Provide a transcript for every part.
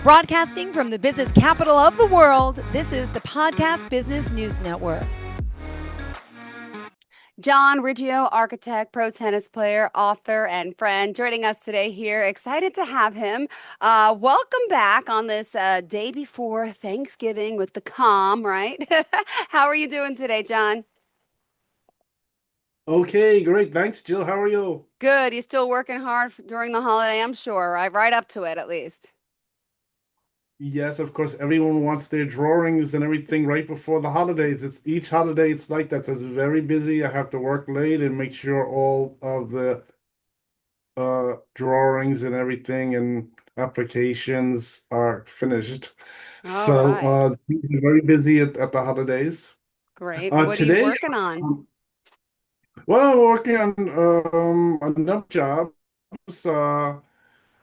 Broadcasting from the business capital of the world, this is the Podcast Business News Network. John Riggio, architect, pro tennis player, author, and friend, joining us today here. Excited to have him. Welcome back on this day before Thanksgiving with the calm, right? How are you doing today, John? Okay, great. Thanks, Jill. How are you? Good. You still working hard during the holiday, I'm sure, right? Right up to it, at least. Yes, of course, everyone wants their drawings and everything right before the holidays. It's each holiday, it's like that. So it's very busy. I have to work late and make sure all of the drawings and everything and applications are finished. All So right. things are very busy at the holidays. Great. What are you Today, working on? well, I'm working on another job. Uh,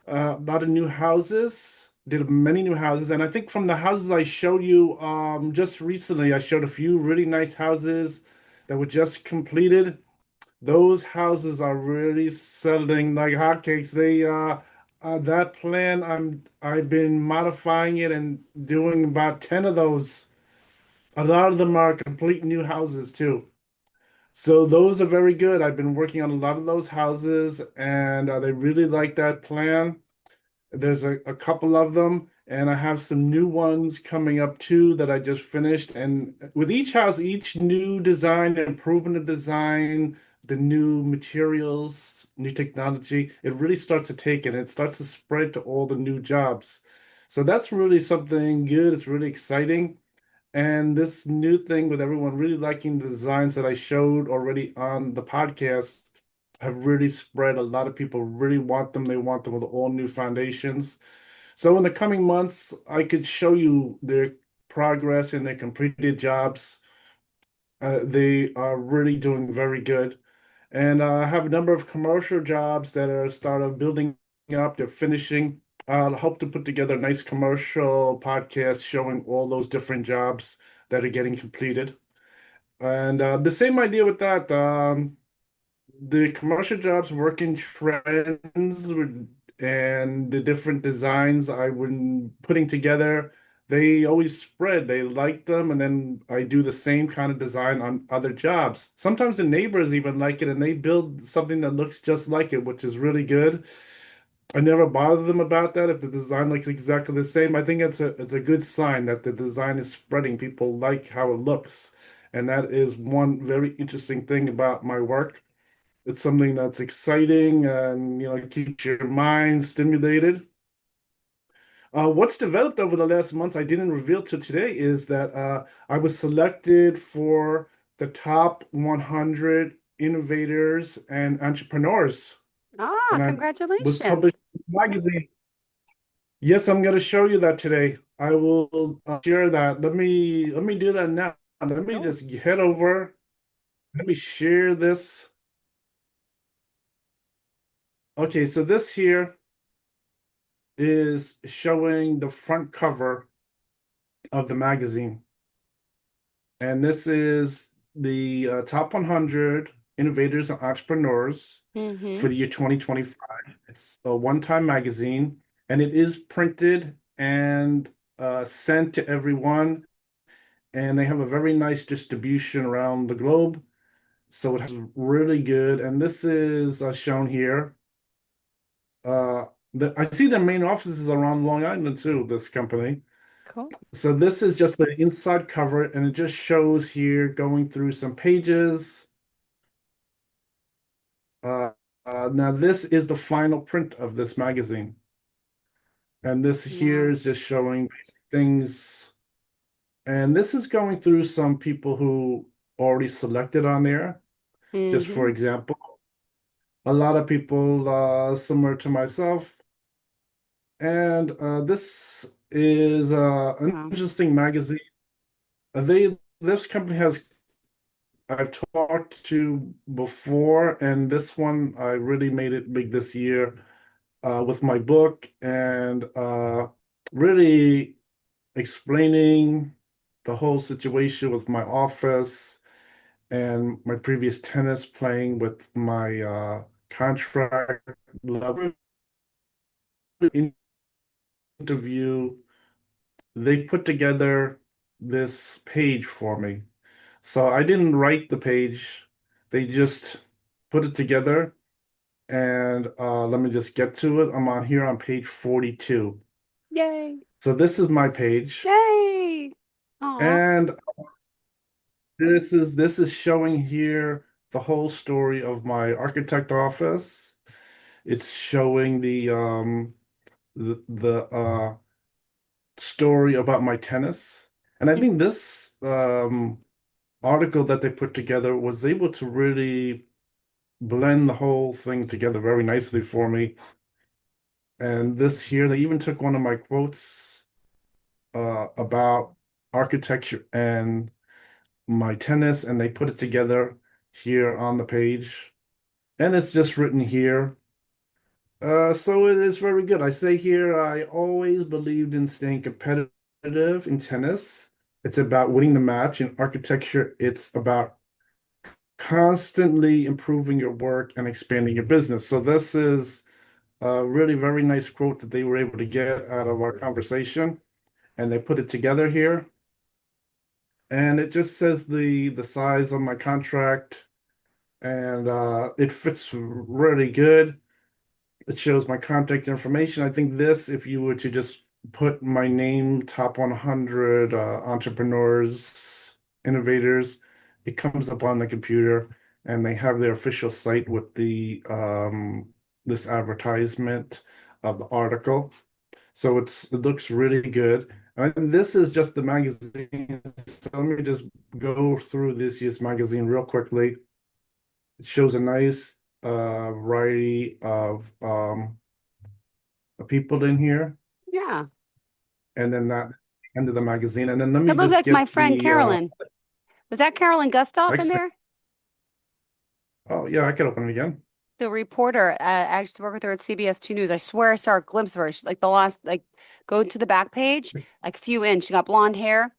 a lot of new houses, did many new houses. And I think from the houses I showed you just recently, I showed a few really nice houses that were just completed. Those houses are really selling like hotcakes. That plan, I've been modifying it and doing about 10 of those. A lot of them are complete new houses too. So those are very good. I've been working on a lot of those houses and they really like that plan. There's a couple of them, and I have some new ones coming up too that I just finished. And with each house, each new design, improvement of design, the new materials, new technology, it really starts to take it. It starts to spread to all the new jobs. So that's really something good. It's really exciting. And this new thing with everyone really liking the designs that I showed already on the podcast have really spread. A lot of people really want them. They want them with all new foundations. So in the coming months, I could show you their progress and their completed jobs. They are really doing very good. And I have a number of commercial jobs that are started building up. They're finishing. I hope to put together a nice commercial podcast showing all those different jobs that are getting completed. And the same idea with that. The commercial jobs work in trends and the different designs I been putting together, they always spread. They like them, and then I do the same kind of design on other jobs. Sometimes the neighbors even like it, and they build something that looks just like it, which is really good. I never bother them about that if the design looks exactly the same. I think it's a good sign that the design is spreading. People like how it looks, and that is one very interesting thing about my work. It's something that's exciting and keeps your mind stimulated. What's developed over the last months I didn't reveal to today is that I was selected for the top 100 innovators and entrepreneurs, Ah, and I was congratulations. published in the magazine. Yes, I'm going to show you that today. I will share that. Let me do that now. Let me Sure. just head over. Let me share this. Okay, so this here is showing the front cover of the magazine. And this is the top 100 innovators and entrepreneurs Mm-hmm. for the year 2025. It's a one-time magazine, and it is printed and sent to everyone. And they have a very nice distribution around the globe. So it has really good. And this is shown here. Uh, I see their main offices around Long Island too, this company. Cool. So this is just the inside cover, and it just shows here going through some pages. Uh, now this is the final print of this magazine, and this here Wow. is just showing things. And this is going through some people who already selected on there. Just for Mm-hmm. example, a lot of people similar to myself, and this is an Wow. interesting magazine. This company has I've talked to before, and this one I really made it big this year with my book and really explaining the whole situation with my office and my previous tennis playing with my contract level interview, they put together this page for me. So I didn't write the page. They just put it together. And let me just get to it. I'm on here on page 42. Yay. So this is my page. Yay. Aw. And this is showing here the whole story of my architect office. It's showing the story about my tennis. And I think this article that they put together was able to really blend the whole thing together very nicely for me. And this here, they even took one of my quotes about architecture and my tennis, and they put it together here on the page. And it's just written here. So it is very good. I say here, I always believed in staying competitive in tennis. It's about winning the match. In architecture, it's about constantly improving your work and expanding your business. So this is a really very nice quote that they were able to get out of our conversation, and they put it together here. And it just says the size of my contract, and it fits really good. It shows my contact information. I think this, if you were to just put my name, top 100 entrepreneurs, innovators, it comes up on the computer, and they have their official site with the this advertisement of the article. So it looks really good. And this is just the magazine. So let me just go through this year's magazine real quickly. It shows a nice variety of people in here, Yeah. and then that end of the magazine. And then let me That looked just like my get friend the Carolyn. Was that Carolyn Gustav in actually, there? oh yeah, I can open it again. The reporter, I used to work with her at CBS 2 News. I swear I saw a glimpse of her. She, like the last, like go to the back page, like a few in. She got blonde hair.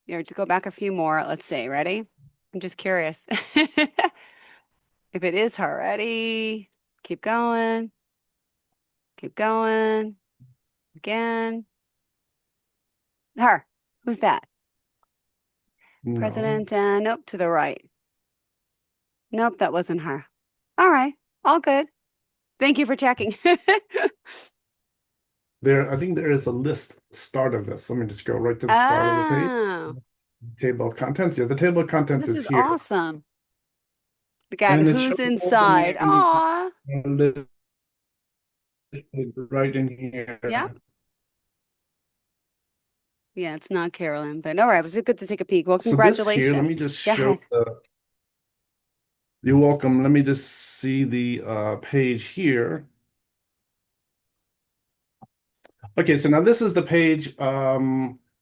Just go back a few more. Let's see. Ready? I'm just curious if it is her. Ready? Keep going. Keep going. Again. Her. Who's that? No, President, nope, to the right. Nope, that wasn't her. All right. All good. Thank you for checking. I think there is a list start of this. Let me just go right to the start of the page. Oh, Table of contents. Yeah, the table of contents this is is here. awesome. We got And it who's shows all the inside. names Aw. listed right in here. Yep. Yeah, it's not Carolyn, but all right. It was good to take a peek. Well, So this here, let me congratulations. just Go show ahead. you're welcome. Let me just see the page here. Okay, so now this is the page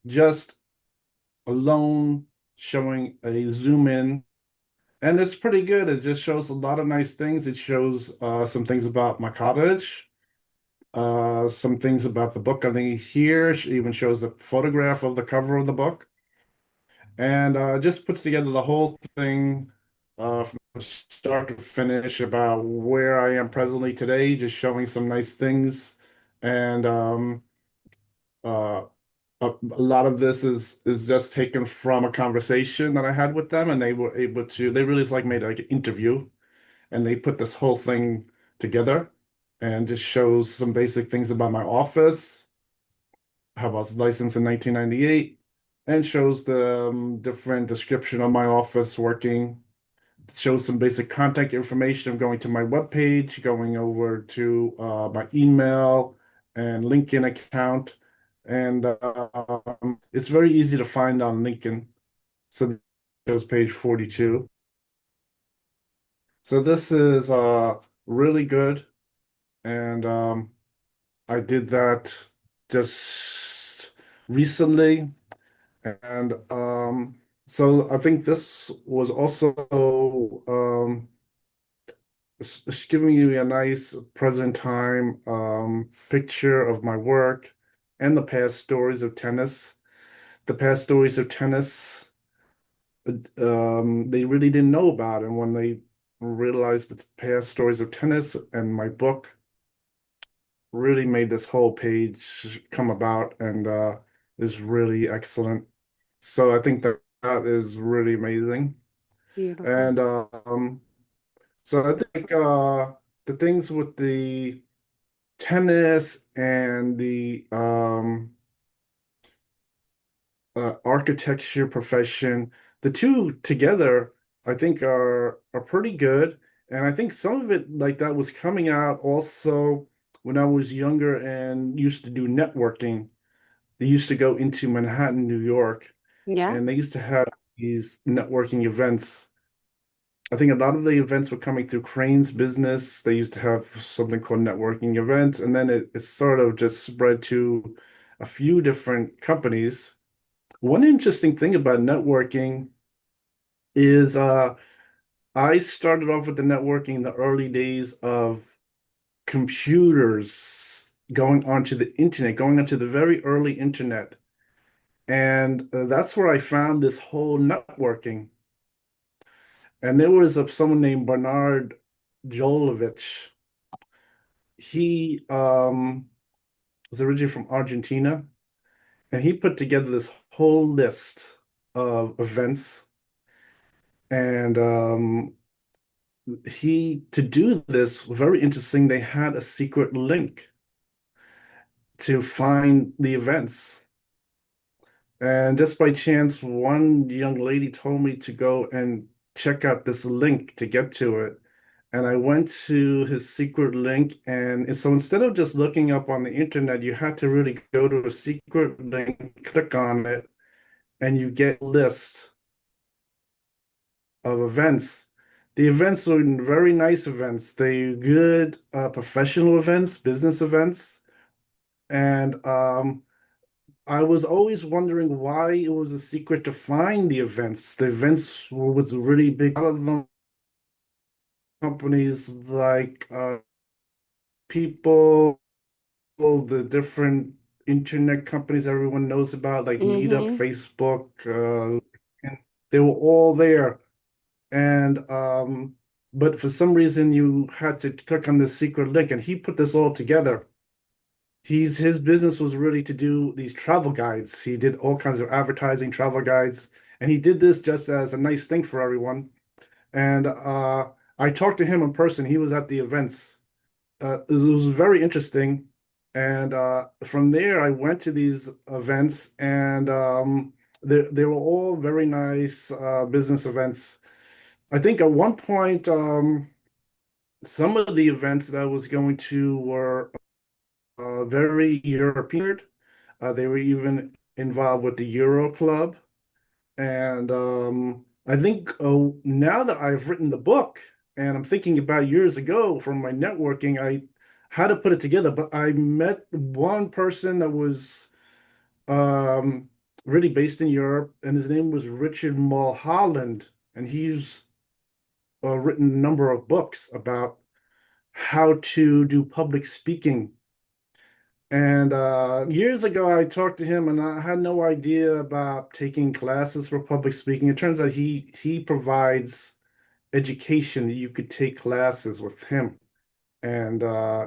just alone showing a zoom in, and it's pretty good. It just shows a lot of nice things. It shows some things about my cottage, some things about the book. I think here it even shows a photograph of the cover of the book, and just puts together the whole thing from start to finish about where I am presently today, just showing some nice things. And uh, a lot of this is just taken from a conversation that I had with them, and they were able to. They really just like made like an interview, and they put this whole thing together, and just shows some basic things about my office, how I was licensed in 1998, and shows the different description of my office working. Shows some basic contact information of going to my webpage, going over to my email and LinkedIn account. And it's very easy to find on LinkedIn. So it shows page 42. So this is really good. And I did that just recently. And so I think this was also it's giving you a nice present time picture of my work and the past stories of tennis. The past stories of tennis, they really didn't know about, and when they realized the past stories of tennis and my book, really made this whole page come about and is really excellent. So I think that that is really amazing. Beautiful. And so I think the things with the tennis and the architecture profession, the two together, I think are pretty good. And I think some of it like that was coming out also when I was younger and used to do networking. They used to go into Manhattan, New York, Yeah. and they used to have these networking events. I think a lot of the events were coming through Crane's business. They used to have something called networking events, and then it sort of just spread to a few different companies. One interesting thing about networking is I started off with the networking in the early days of computers going onto the internet, going onto the very early internet. And that's where I found this whole networking. And there was someone named Bernard Jolovich. He was originally from Argentina, and he put together this whole list of events. And to do this, very interesting, they had a secret link to find the events. And just by chance, one young lady told me to go and check out this link to get to it. And I went to his secret link. And so instead of just looking up on the internet, you had to really go to a secret link, click on it, and you get a list of events. The events are very nice events. They're good professional events, business events. And I was always wondering why it was a secret to find the events. The events was really big. A lot of them companies like people, the different internet companies everyone knows about, like Meetup, Mm-hmm. Facebook, and they were all there. And but for some reason you had to click on this secret link, and he put this all together. His business was really to do these travel guides. He did all kinds of advertising, travel guides, and he did this just as a nice thing for everyone. And I talked to him in person. He was at the events. It was very interesting. And from there, I went to these events, and they were all very nice business events. I think at one point, some of the events that I was going to were very European. They were even involved with the Euro Club. And I think now that I've written the book and I'm thinking about years ago from my networking, I had to put it together. But I met one person that was um, really based in Europe, and his name was Richard Mulholland. And he's written a number of books about how to do public speaking. And years ago, I talked to him, and I had no idea about taking classes for public speaking. It turns out he provides education. You could take classes with him, and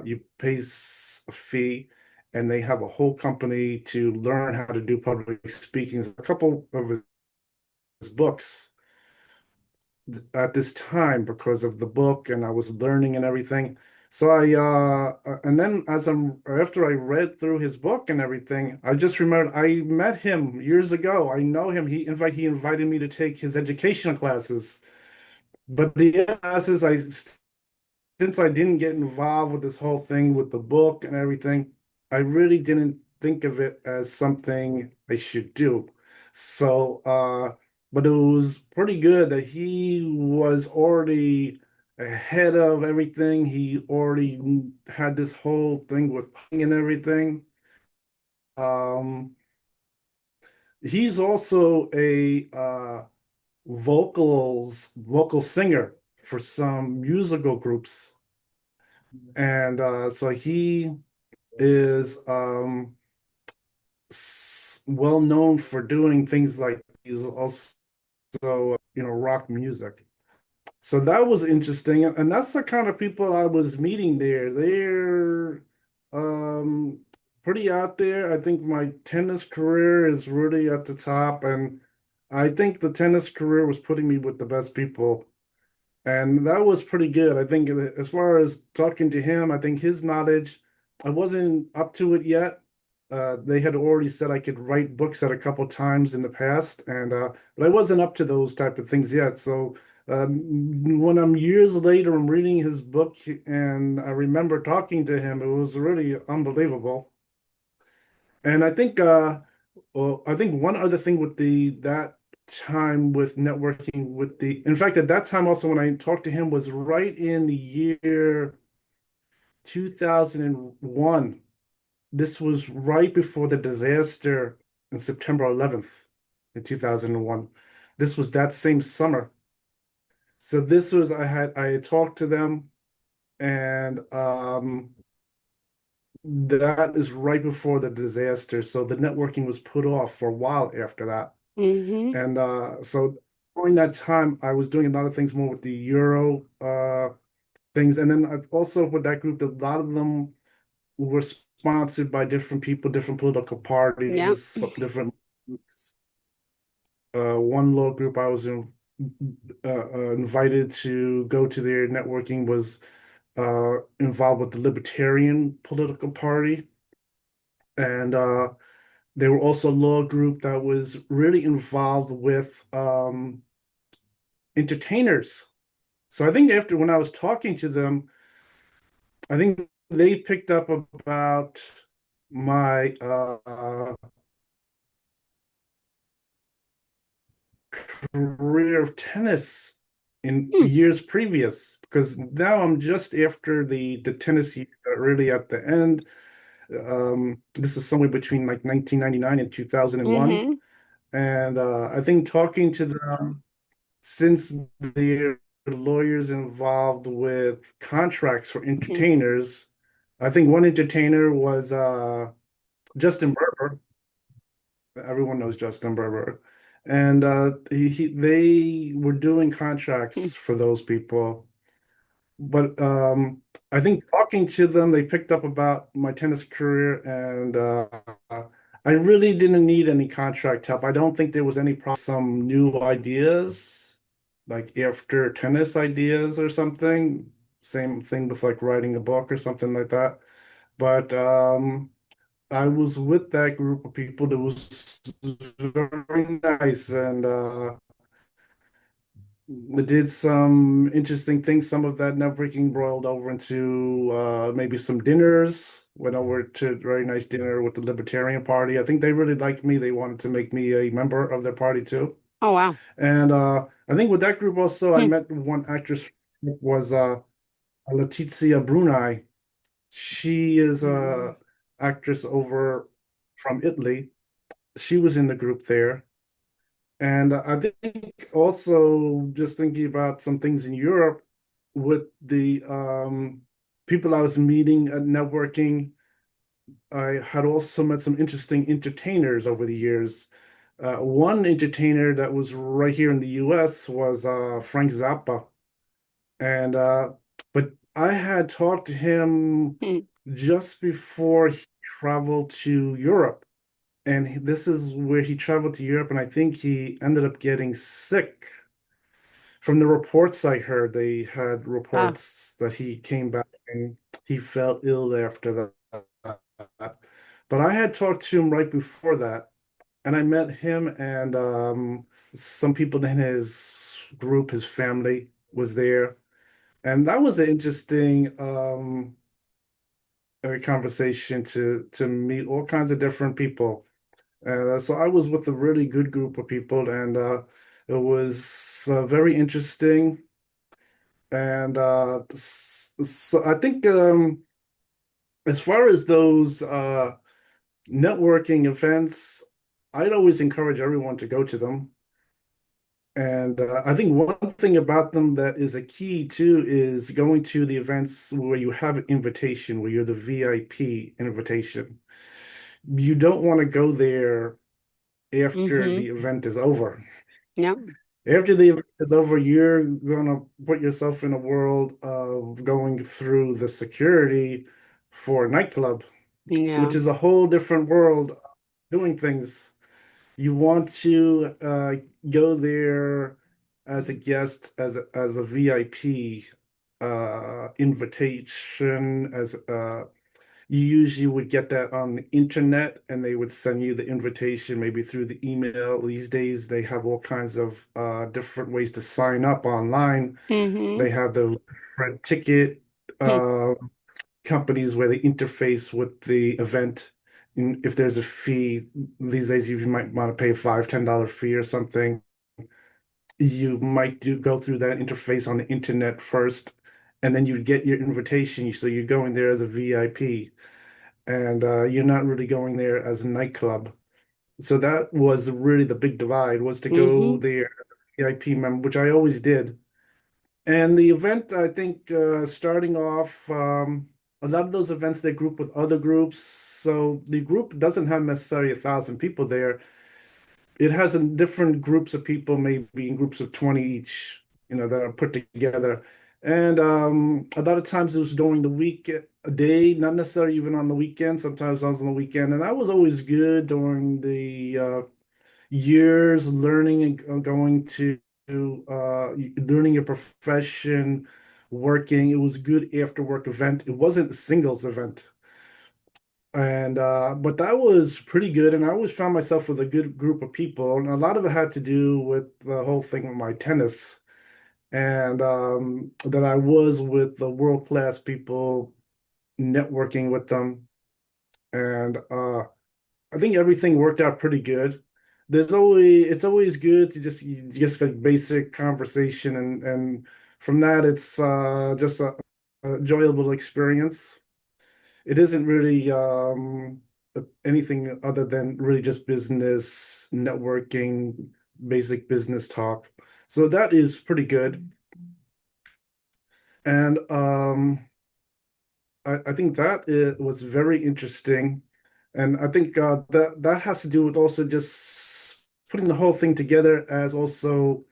you pay a fee, and they have a whole company to learn how to do public speaking. A couple of his books at this time because of the book and I was learning and everything. So and then as I'm after I read through his book and everything, I just remembered I met him years ago. I know him. He invited me to take his educational classes. But the classes I since I didn't get involved with this whole thing with the book and everything, I really didn't think of it as something I should do. So, but it was pretty good that he was already ahead of everything. He already had this whole thing with playing and everything. Um, he's also a vocal singer for some musical groups. And so he is well known for doing things like he's also rock music. So that was interesting, and that's the kind of people I was meeting there. They're um, pretty out there. I think my tennis career is really at the top, and I think the tennis career was putting me with the best people. And that was pretty good. I think as far as talking to him, I think his knowledge, I wasn't up to it yet. They had already said I could write books at a couple times in the past, and but I wasn't up to those type of things yet. So when I'm years later, I'm reading his book, and I remember talking to him. It was really unbelievable. And I think one other thing with the that time with networking with in fact, at that time also when I talked to him was right in the year 2001. This was right before the disaster on September 11th in 2001. This was that same summer. So this was I had talked to them, and that is right before the disaster. So the networking was put off for a while after that. Mm-hmm. And so during that time, I was doing a lot of things more with the Euro things. And then I've also with that group, a lot of them were sponsored by different people, different political Yep. parties, some different one law group I was invited to go to their networking was involved with the Libertarian political party. And they were also a law group that was really involved with entertainers. So I think after when I was talking to them, I think they picked up about my career of tennis in Hmm. years previous, because now I'm just after the tennis year, really at the end. This is somewhere between like 1999 and 2001. Mm-hmm. And I think talking to them, since they're lawyers involved with contracts for Hmm. entertainers, I think one entertainer was Justin Bieber. Everyone knows Justin Bieber. And they were doing contracts for those people. But I think talking to them, they picked up about my tennis career, and I really didn't need any contract help. I don't think there was any problem. Some new ideas, like after tennis ideas or something. Same thing with like writing a book or something like that. But I was with that group of people that was very nice, and we did some interesting things. Some of that networking rolled over into maybe some dinners. Went over to a very nice dinner with the Libertarian Party. I think they really liked me. They wanted to make me a member of their party too. Oh, wow. And I think with that group also, I Hmm. met one actress was Letizia Bruni. She is a actress over from Italy. She was in the group there. And I think also just thinking about some things in Europe with the people I was meeting at networking, I had also met some interesting entertainers over the years. One entertainer that was right here in the US was Frank Zappa. And but I had talked to him Hmm. just before he traveled to Europe. And this is where he traveled to Europe, and I think he ended up getting sick. From the reports I heard, they had Ah. reports that he came back and he felt ill after that. But I had talked to him right before that, and I met him and some people in his group, his family was there. And that was an interesting conversation to meet all kinds of different people. So I was with a really good group of people, and it was very interesting. And so I think as far as those networking events, I'd always encourage everyone to go to them. And I think one thing about them that is a key too is going to the events where you have an invitation, where you're the VIP invitation. You don't want to go there after Mm-hmm. the event is over. Yep. After the event is over, you're gonna put yourself in a world of going through the security for a nightclub, which Yeah. is a whole different world of doing things. You want to go there as a guest, as a VIP invitation, as you usually would get that on the internet, and they would send you the invitation maybe through the email. These days, they have all kinds of different ways to sign up online. Mm-hmm. They have the different ticket uh, companies where they interface with the event. And if there's a fee, these days you might want to pay a $5, $10 fee or something. You might go through that interface on the internet first, and then you get your invitation. So you're going there as a VIP, and you're not really going there as a nightclub. So that was really the big divide, was to go Mm-hmm. there as a VIP member, which I always did. And the event, I think, starting off, a lot of those events they group with other groups. So the group doesn't have necessarily 1,000 people there. It has different groups of people, maybe in groups of 20 each, that are put together. And a lot of times it was during the week, a day, not necessarily even on the weekend. Sometimes I was on the weekend, and that was always good during the years learning and going to learning your profession, working. It was a good after work event. It wasn't a singles event. And but that was pretty good. And I always found myself with a good group of people. And a lot of it had to do with the whole thing with my tennis. And that I was with the world-class people, networking with them. And I think everything worked out pretty good. It's always good to just like basic conversation, and from that it's just a enjoyable experience. It isn't really anything other than really just business, networking, basic business talk. So that is pretty good. And I think that it was very interesting. And I think that has to do with also just putting the whole thing together as also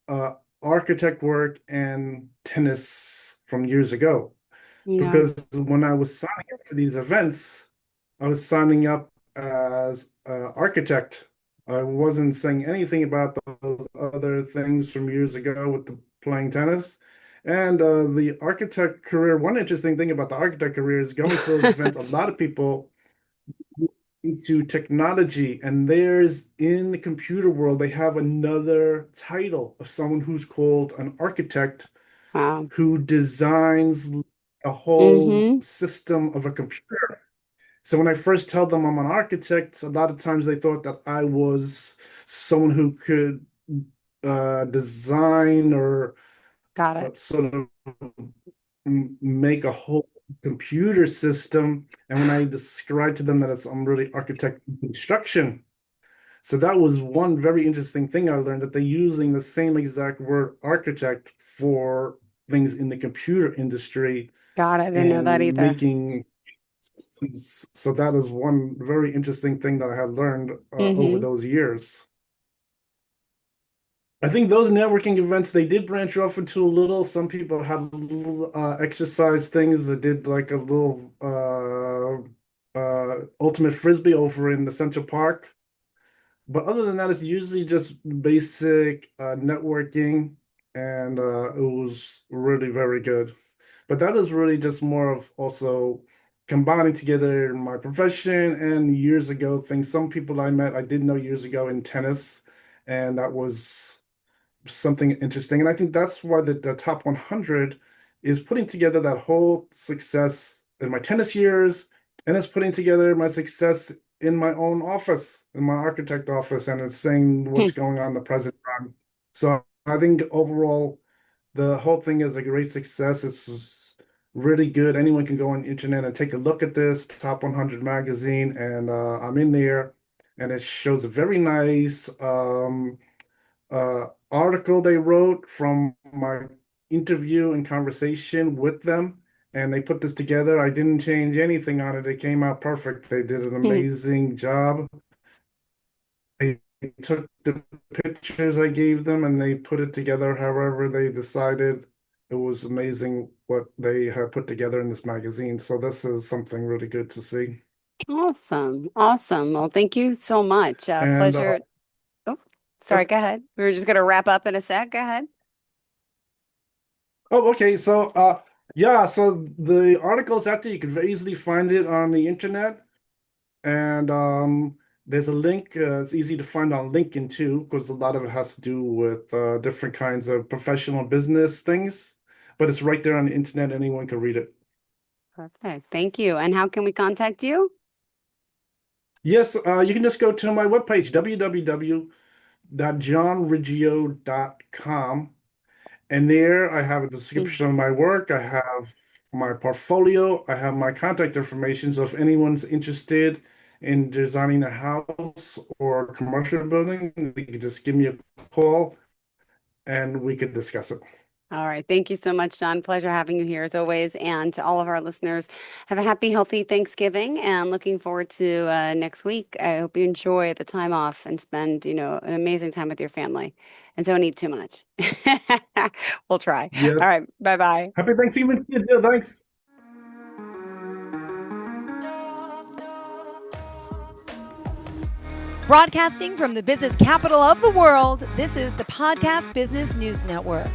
uh, architect work and tennis from years ago. Yeah. Because when I was signing up for these events, I was signing up as an architect. I wasn't saying anything about those other things from years ago with the playing tennis. And the architect career, one interesting thing about the architect career is going for those events, a lot of people into technology, and there's in the computer world, they have another title of someone who's called an architect Wow. who designs a whole Mm-hmm. system of a computer. So when I first tell them I'm an architect, a lot of times they thought that I was someone who could design or Got it. sort of make a whole computer system. And when I described to them that I'm really architect in construction, so that was one very interesting thing I learned, that they're using the same exact word architect for things in the computer industry Got it. I didn't know that and either. making. So that is one very interesting thing that I had learned over Mm-hmm. those years. I think those networking events, they did branch off into a little. Some people had little exercise things that did like a little ultimate frisbee over in the Central Park. But other than that, it's usually just basic networking, and it was really very good. But that is really just more of also combining together my profession and years ago things. Some people I met, I didn't know years ago in tennis, and that was something interesting. And I think that's why the top 100 is putting together that whole success in my tennis years, and it's putting together my success in my own office, in my architect office, and it's saying what's going on in the present time. So I think overall, the whole thing is a great success. It's just really good. Anyone can go on the internet and take a look at this Top 100 magazine, and I'm in there, and it shows a very nice article they wrote from my interview and conversation with them. And they put this together. I didn't change anything on it. It came out perfect. They did an amazing job. They took the pictures I gave them and they put it together however they decided. it was amazing what they had put together in this magazine. So this is something really good to see. Awesome. Awesome. Well, thank you so much. And Pleasure. Oh, sorry. yes. Go ahead. We were just going to wrap up in a sec. Go ahead. Oh, okay. So yeah, so the article's out there. You can very easily find it on the internet. And there's a link. It's easy to find on LinkedIn too, because a lot of it has to do with different kinds of professional business things. But it's right there on the internet. Anyone can read it. Perfect. Thank you. And how can we contact you? Yes, you can just go to my webpage, www.johnriggio.com. And there I have a Mm. description of my work. I have my portfolio. I have my contact information. So if anyone's interested in designing a house or a commercial building, they can just give me a call and we could discuss it. All right. Thank you so much, John. Pleasure having you here as always. And to all of our listeners, have a happy, healthy Thanksgiving and looking forward to next week. I hope you enjoy the time off and spend, an amazing time with your family and don't eat too much. We'll try. Yes. All right. Bye-bye. Happy Thanksgiving to you, Jill. Thanks. Broadcasting from the business capital of the world, this is the Podcast Business News Network.